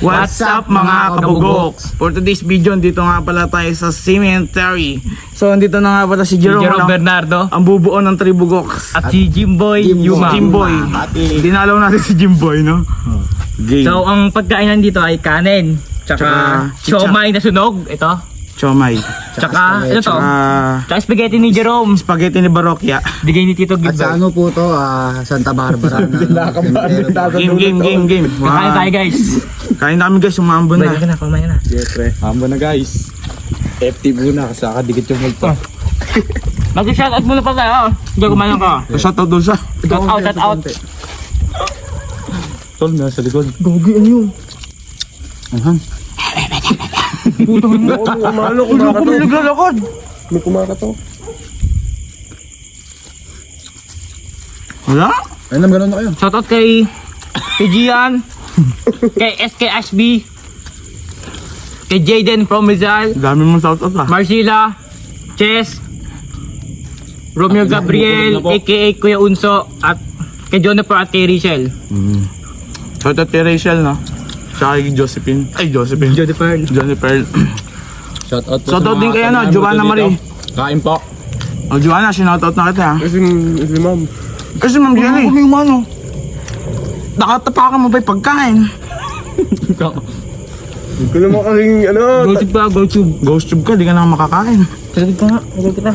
What's up mga kabugoks? For today's video, dito nga pala tayo sa cemetery. So, dito na nga pala si Jerome, Bernardo, ang bubuo ng Tribugoks. at si Jimboy Yuma. Jimboy. Dinalaw natin si Jimboy, no? Game. So, ang pagkainan dito ay kanin, tsaka siomay na sunog, ito. Chomay. Tsaka, ano to? Tsaka spaghetti ni Jerome. Spaghetti ni Barokya. Bigay ni Tito At sa Gilbert. ano po to, Santa Barbara na. Game. Kakain tayo guys. Kain namin guys, umambon na. Kumain ka na, kumain ka na. Yeah, pre. Hamba na guys. FT muna kasi nakadikit yung multo. Mag-shoutout muna pa tayo. Hindi, kumain ka. Shoutout doon siya. Shout out. Tol, nasa likod. Gogi, ano yun? Umalo, Kung naglalakad. May kumakato. Wala? Ay, ganun na kayo. Shoutout kay Gian, kay SKSB, kay Jaden from Rizal, Dami mong shoutout ah. Marcela, Chess, Romeo Gabriel, aka Kuya Unso, at kay Jonathan at kay Rachel. Shoutout kay Rachel, no? Tsaka kay Josephine. Ay, Josephine. Jennifer. Shoutout po Shoutout sa din mga kay ano, kailangan Joanna mo dito. Marie. Kain po. O, Joanna, sinoutout na kita, ha? Kasi ma'am. Kasi Ma'am Jelly. Ano yung ano? Nakatapakan mo ba yung pagkain? Hindi ko naman kasing ano. Go tube pa, go tube. Ghost tube ka, di ka na makakain. Sagot ka nga, sagot kita.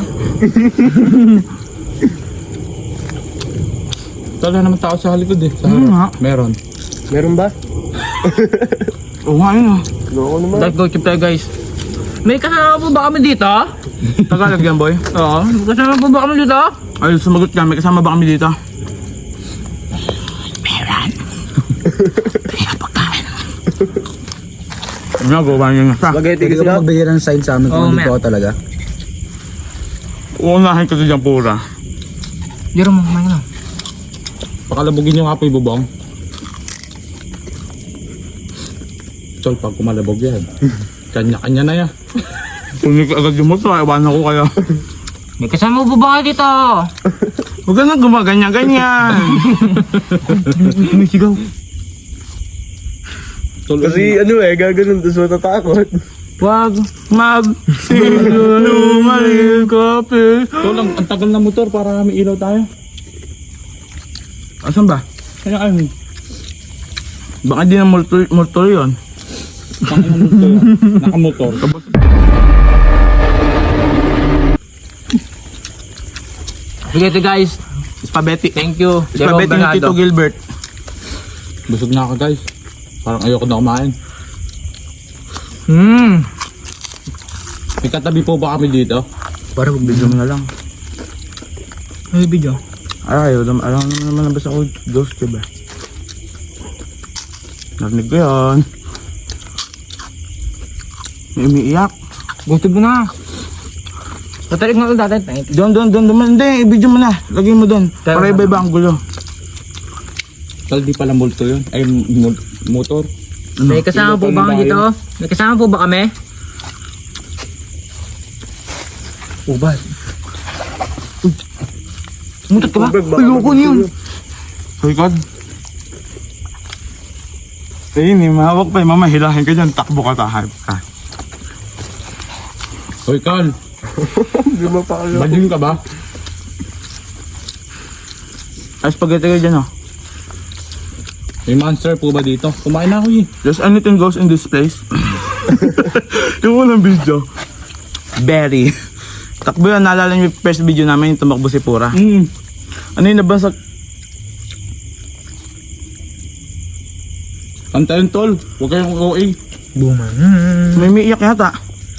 Tol, wala naman tao sa likod eh. Sa nga. harap. Meron. Meron ba? Oo nga yun, ah. Loko naman. Dahil go tube tayo guys. May kasama po ba kami dito? Tagalog yan, boy. Oo, may kasama po ba kami dito? Ay, sumagot ka. May kasama ba kami dito? Meron. Nagawa niya na siya. Spaghetti Pwede kasi ka magbigay ng sign sa amin kung Oo, nandito ma'am. ka talaga. Uunahin ko sa dyan pura. Jerome, kumain ka na. Pakalabugin yung apoy bubong. Tol, pag kumalabog yan. Kanya-kanya na yan. Kunik agad yung motor, iwanan ko kaya. May kasama po ba kayo dito? Huwag ka na gumaganyan-ganyan. Sumisigaw. Tol, Kasi ano gaganon, tapos matatakot. Wag. Magsinumalil kape. Tol, ang tagal na motor para may ilaw tayo. Asan ba? Kaya ano? Baka di na motor yun. Tangin na motor. Nakamotor. Sige ito guys. Spaghetti. Thank you. Jerome Spaghetti ni Tito Bernardo. Gilbert. Busog na ako guys. Parang ayoko na kumain. May katabi po ba kami dito? Para mag-video mo na lang. Ano yung video? Ay, alam naman na basta ako ghost tube eh. Narinig ko yun. May umiiyak. Gusto mo na. Patarik nga ulit dati. Doon. Hindi, i-video mo na. Lagay mo doon. Tara. Para iba-iba ang gulo. Tol, di pala multo yun. Ay, motor. May kasama po ba kami dito? May kasama po ba kami? Ubal. Mutot ka ba? Loko niyo. Sa likod. Ayun eh, mahawak pa eh. Mama, hilahin ka dyan. Takbo ka, tahayap ka. Hoy, Carl. Hindi mo pa kayo. Bading ka ba? Ay, spaghetti ka dyan oh. May monster po ba dito? Kumain na ako eh. Does anything goes in this place? Yung unang video. Berry. Takbo yun, naalala niyo yung first video namin yung tumakbo si Pura. Ano yung nabasag? Kantayin, Tol. Huwag kayong OA. May umiiyak yata.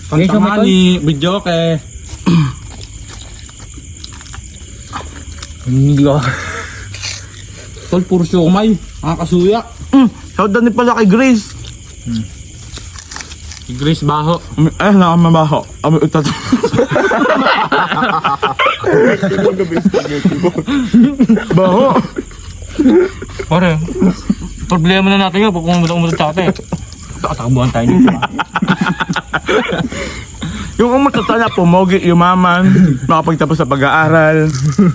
Okay, so Kanta nga ni video kay... Hindi ko. Tol, puro siomay. Nakakasuya. Shoutout din pala kay Grace. Si Grace Baho. Nakamabaho. Ami utat. Baho. Pare, problema na natin yun pag umutot sa atin. Takbuhan tayo dito. Yung umatot sana, pumogi, yumaman, makapagtapos sa pag-aaral,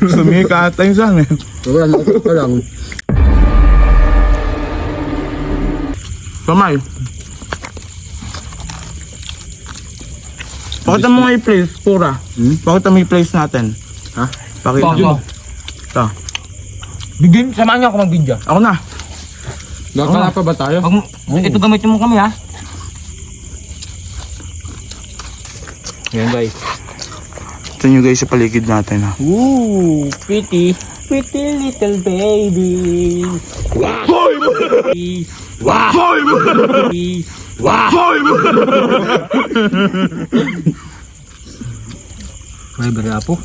sumikat, ayun saan eh. Wala, nakakot ka lang. Kamay. Pakita mo nga yung place, Pura. Pakita mo yung place natin. Ha? Pakita mo. Ito. Bigyan, samahan niyo ako mag-video. Ako na. Gagala pa ba tayo? Ito gamitin mo kami ha. Yan guys. Ito nyo guys sa paligid natin ha. Ooh, pretty little baby. Hoy! Hoy! Hoy! May bala po.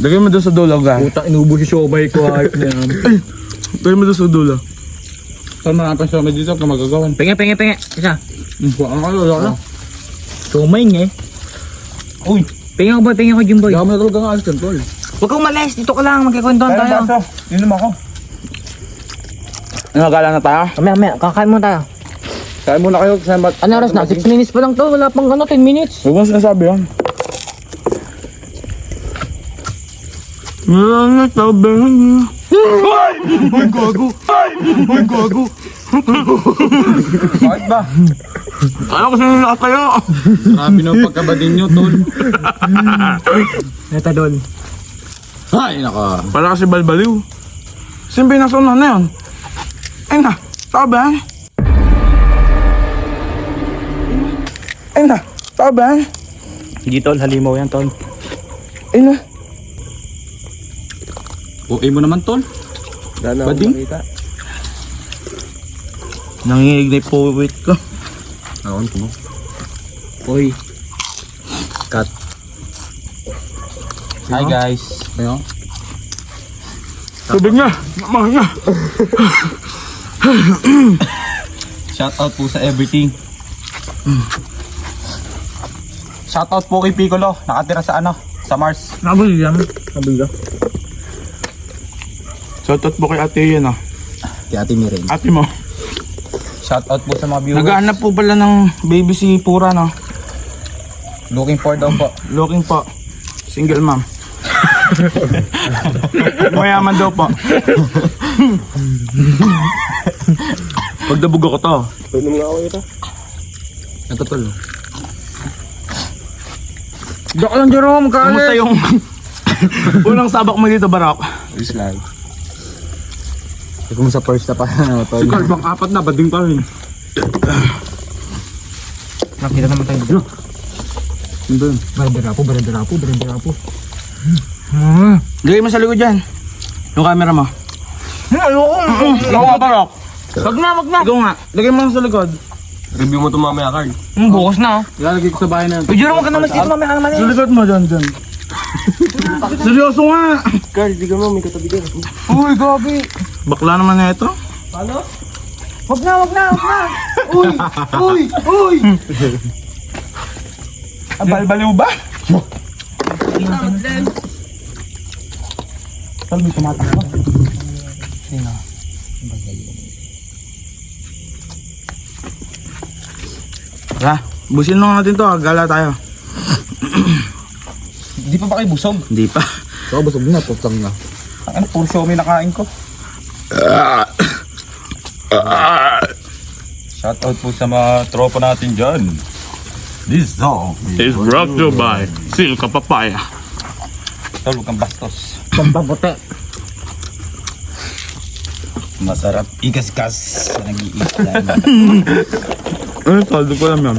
Lagay mo doon sa dulo, ga. Puta, inubo si Shobay ko. Ayop na yan. Lagay mo doon sa dulo. Saan marami pa siya dito kung magagawan? Pengi. Isa. Ang kalala. Shomay nga eh. Uy, pengi ako boy, pengi ako Jimboy. Gawin na talaga nga alis yan, tol. Huwag kang umalis, dito ka lang, magkikwentuhan tayo. Yun naman ako. Nagala na tayo? Mamaya, kakain mo tayo. Kaya muna kayo. Ano oras na? 6 minutes pa lang to, wala pang 10 minutes. Huwag mo sinasabi yun. Wala na sabi niya. Hoy! Hoy, gago! Hoy! Hoy, gago! Bakit ba? Kala ko sino nakatayo. Grabe na pagkabadin nyo, tol. Neta doon. Ay, naka. Para kasi balbaliw. Siyempre nasa una na yun. Ay na, sabi. Ay na, sabi. Hindi tol, halimaw yan tol. Ay na. Okay mo naman, tol. Dana Bading? makita. Nanginginig na yung puwit ko. Awan ko mo. Uy. Cut. Hi, guys. Ayo. Tubig na, namang na. Shout out po sa everything. Shout out po kay Piccolo. Nakatira sa ano? Sa Mars. Nabuli yan. Nabuli ka. Shoutout po kay ate yun ah. Kay Ate Miren. Ate mo. Shout out po sa mga viewers. Naghahanap po pala ng baby si Pura no. Looking for daw po. Looking po. Single mom. Mayaman daw po. Pagdabog ako to. Pwede mo nga ako ito. Ito, tol. Dok lang Jerome, Kumusta yung unang sabak mo dito, Barok? Please lang. Kung sa first na pa. Si Carl, bang apat na, bading pa rin. Nakita naman tayo dito. Doon. Barandarapo. Lagay mo sa likod dyan. Yung camera mo. Ayoko nga, Barok. Wag na. Ikaw nga. Lagay mo sa likod. Review mo ito mamaya, Carl. Bukas na. Ilalagay ko sa bahay na. Uy, Jerome, wag ka naman dito, mamaya ka naman Sa likod mo, dyan. Seryoso nga. Carl, di ka mo, may katabi ka. Uy, gabi. Bakla naman na ito. Wag na. Uy! Baliw ba? Sabi tumatakbo. Sino? Tara, busin lang natin to. Gala tayo. Di pa ba kayo busog? Hindi pa. So, busog na. Putang na. Ano, puro show may nakain ko. Shout out po sa mga tropa natin dyan. This song It's brought to you by Silka Papaya. Tol, huwag kang bastos. Pampaputi. Masarap ikas-kas sa nag-iislan. Ano ito? Di ko alam yan.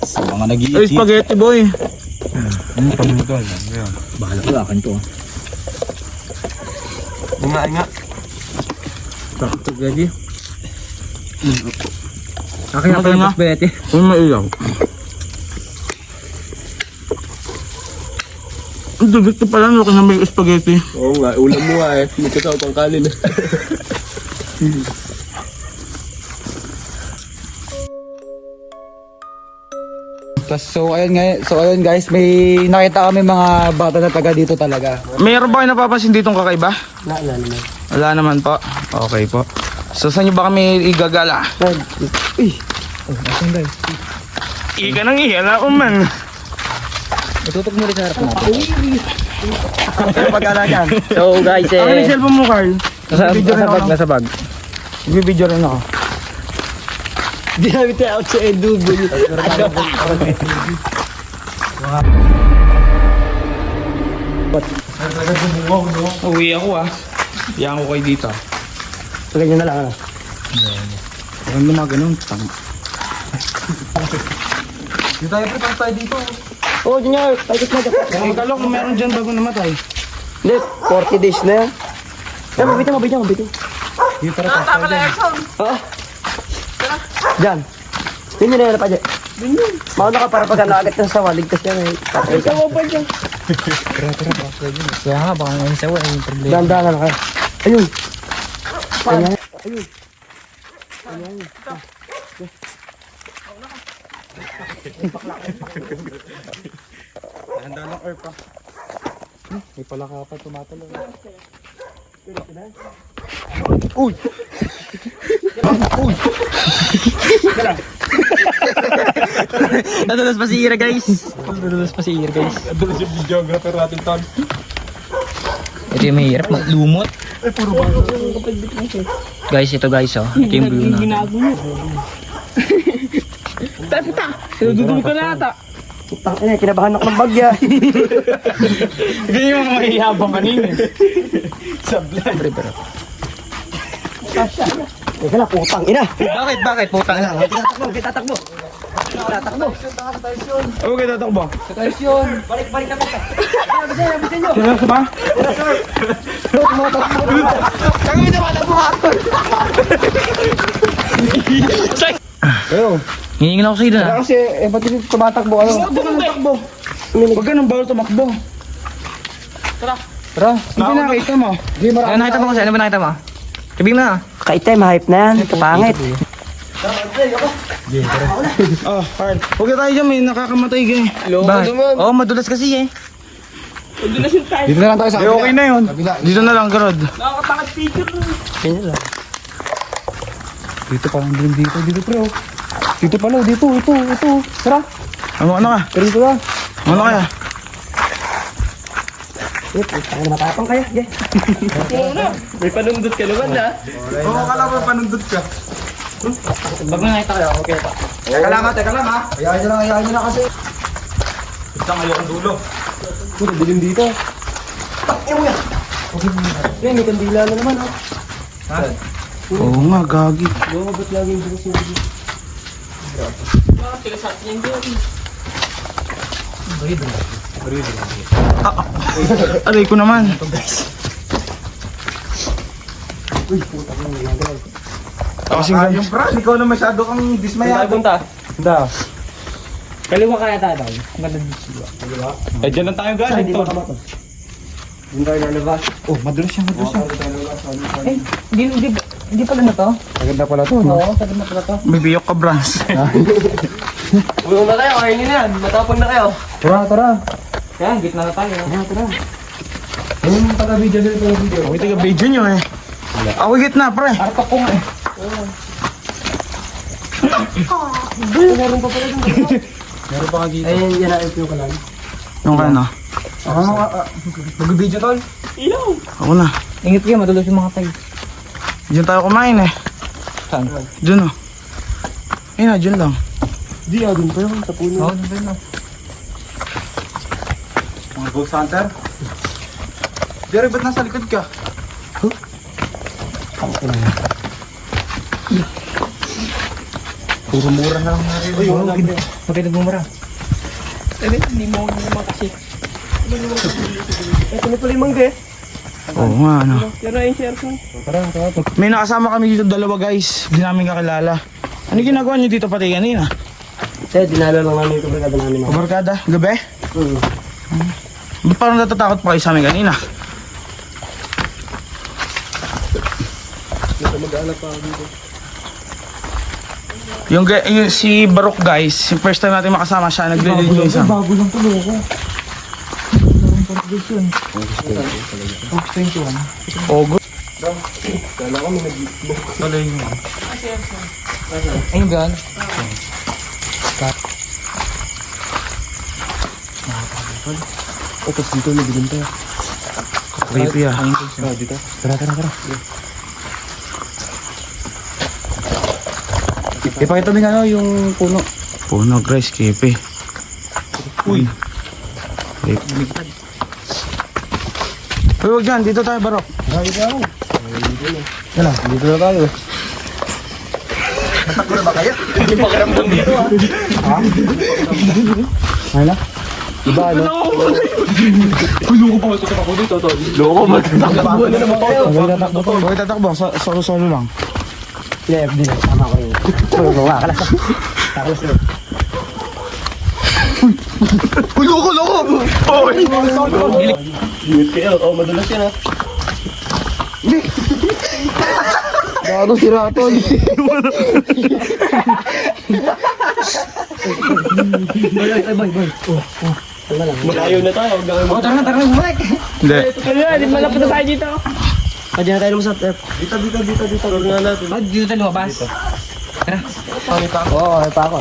Sa mga Ay, nag-iisip. spaghetti boy. Bahala ko, akin to. Bumain nga. Sakto, gaji. Akin na Akin pala na. yung spaghetti. Uy, mailaw. Ang dugit ko pala no, kaya may spaghetti. Oo nga, ulam mo nga eh. May kasama pang kanin. So ayun guys, may nakita kami mga bata na taga dito talaga. Mayroon ba kayo napapansin ditong kakaiba? Wala naman. Wala naman po. Okay po. So saan nyo ba kami igagala? Asan guys? Ika nang ihala man. Itutok mo rin sa harap natin. So guys, Ano yung cellphone mo, Carl? Nasa bag. Video rin ako. Di namin tayo out sa Edubo. Uwi ako ah. Iyan ko kayo dito. Ganyan na lang ano. Huwag na mga ganun. Dito tayo pre, pasok tayo dito. Oo, Junior. Pagkis na dyan. Ang talok, meron dyan bago namatay. Hindi, 40 days na yan. Eh, mabitin. Dito tara, pasok tayo dyan. Oo. Diyan. Yun yun na pa dyan. Mauna ka para pag nakagat ng sawa, ligtas yan eh. Sawa pa dyan. Tara, pasok tayo dyan. Kaya nga, baka ngayon sawa yung problema. Dahan-dahan ka. Ayun. Ayun. Handa lang, Erp ah. May palaka pa tumatalo. Nadulas pa si Ira guys. Doon si videographer natin, Ton. Ito yung mahirap, lumot. Guys, ito guys oh. Ito yung blue na. Dudulog ka na ata. Putang ina, kinabahan ako ng bagya. Ganyan yung mga mahihapang kanina. Teka lang, putang ina. Bakit? Putang ina. Tatakbo. Ano kayo tatakbo? Sa tayo yun. Balik kami. Sino ka ba? Ayun. Hingin ako sa'yo doon ah. Kasi, ba't hindi tumatakbo ano? Huwag ka nang takbo. Huwag ka nang bawal tumakbo. Tara. Hindi nakita mo. Ano nakita mo kasi? Ano ba nakita mo? Sabihin mo na. Kaitem, hype na yan. Kapangit. Oh, Carl. Huwag ka tayo dyan, may nakakamatay ka eh. Bakit? Oo, madulas kasi eh. Dito na lang tayo sa Eh, okay na yun. Dito na lang, Garod. Dito parang dito pre oh. Dito pala, dito. Tara. Ano ka? Dito na. Ano kaya? Ano matapang kayo? May panundot ka naman ha. Oo, kala mo panundot ka. Pag nakita kayo, okay pa. Teka lang ha. Ayayin nyo na kasi. Basta ngayon ang dulo. Puro dilim dito. Yan, may kandila na naman ha. Oo nga, gagi. Ba't laging bukas yung video? Aray ko naman. Kasing ganun. Yung Brad, ikaw na masyado kang dismayado. Punta. Kaliwa kaya tatay. Eh, dyan lang tayo galing. Hindi makamato. Hindi tayo lalabas. Oh, madulas yan. Hindi pala na to? Maganda pala to, no? Oo, sabi na pala to. May biyok ka, Brans. Bulong na kayo, kainin na yan. Matapang na kayo. Tara. Kaya, gitna na tayo. Yung taga-video dito, taga-video. Okay, taga video nyo eh. Ako gitna, pre. Arpa ko nga eh. Meron pa pala dun. Meron pa ka dito. Ayun, yan na yung kalan. Yung kaya na. Mag-video tol? Ako na. Ingit kayo, madulas yung mga tayo. Diyan tayo kumain eh. Saan? Diyan oh. Ayun na, diyan lang. Di, dun pa yun. Sa puno. Oo, nandun na. Mga ghost hunter? Jerry, ba't nasa likod ka? Puro mura na lang natin. Uy, wala ba? Bakit nagmumura? Ito na pala yung mangga eh. Oo nga, ano. Yan na yung share ko. May nakasama kami dito dalawa guys. Hindi namin kakilala. Ano ginagawa niyo dito pati kanina? Kaya dinalo lang namin yung kabarkada namin. Kabarkada? Gabi? Ba't parang natatakot pa kayo sa amin kanina? Yung si Barok guys, yung first time natin makasama siya, nagle-lead yung isa. Bago lang tuloy ako. Ogo. Ayun gan. Tapos dito na bilhin tayo. Creepy ah. Tara. Ipakita din ano yung puno. Puno, guys, kipi. Uy. Uy, wag yan. Dito tayo, Barok. Yan na, dito na tayo. Natakbo na ba kayo? Hindi pa karamdam dito ha. Ha? Ay na? Iba ano? Loko pa ito ako dito, tol. Loko magtatakbo na naman kayo. Huwag tatakbo. Solo lang. Yeah, FD na. Tama ko rin. Kakalas. Kakalas na. Uy, loko! Uy! Kayo, madalas yan ha. Gago si Ratoy. Boy. Malayo na tayo. Tara na, bumalik. Hindi. Ano, malapit na tayo dito. Pwede na tayo lumusap. Dito. Tulog nga natin. Dito tayo lumabas. Oo, ay pa ako.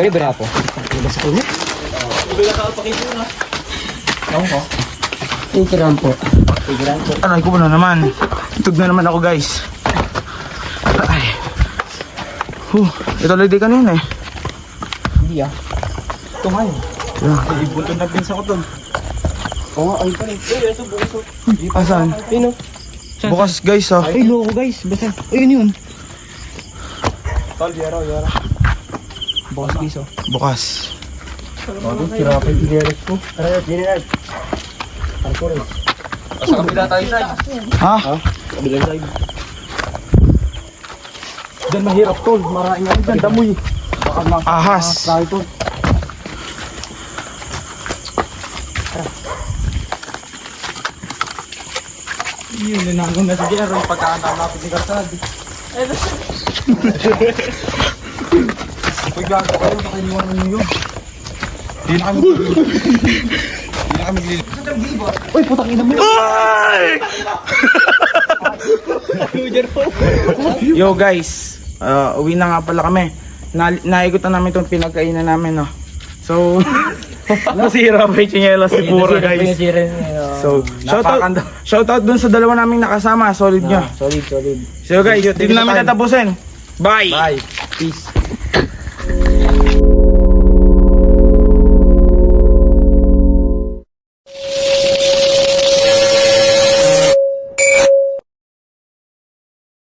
Bari ako. Tigran po. Aray ko na naman. Itog na naman ako, guys. Ay. Ito lady kanina eh. Hindi ah. Ito nga yun. Ibuntun na din sa ko tol. Oo nga, ay pa rin. Asan? Ayun o. Bukas, guys, oh. Ay, loko guys. Basta. Ayun yun. Tol, yara. Boss piso. Bukas. Sirapin yung direct ko. Tara, dinner. Parkour. Sa kabila tayo side. Ha? Kabilang side. Diyan mahirap tol. Maraming ano dyan. Damoy. Baka Ahas. tayo tol. Yun, linangon na si Jero. Pagkaanap natin ni Karsad. Uy, gago kayo. Nakaliwanan nyo yun. Hindi na kami Uy, putang ina mo. Yo, guys. Uwi na nga pala kami. Naikot na namin itong pinagkainan namin, no. So, nasira pa yung chinelas ni Pura, guys. So, shoutout dun sa dalawa naming nakasama. Solid nyo. Solid. So, guys, dito namin tatapusin. Bye! Bye. Peace.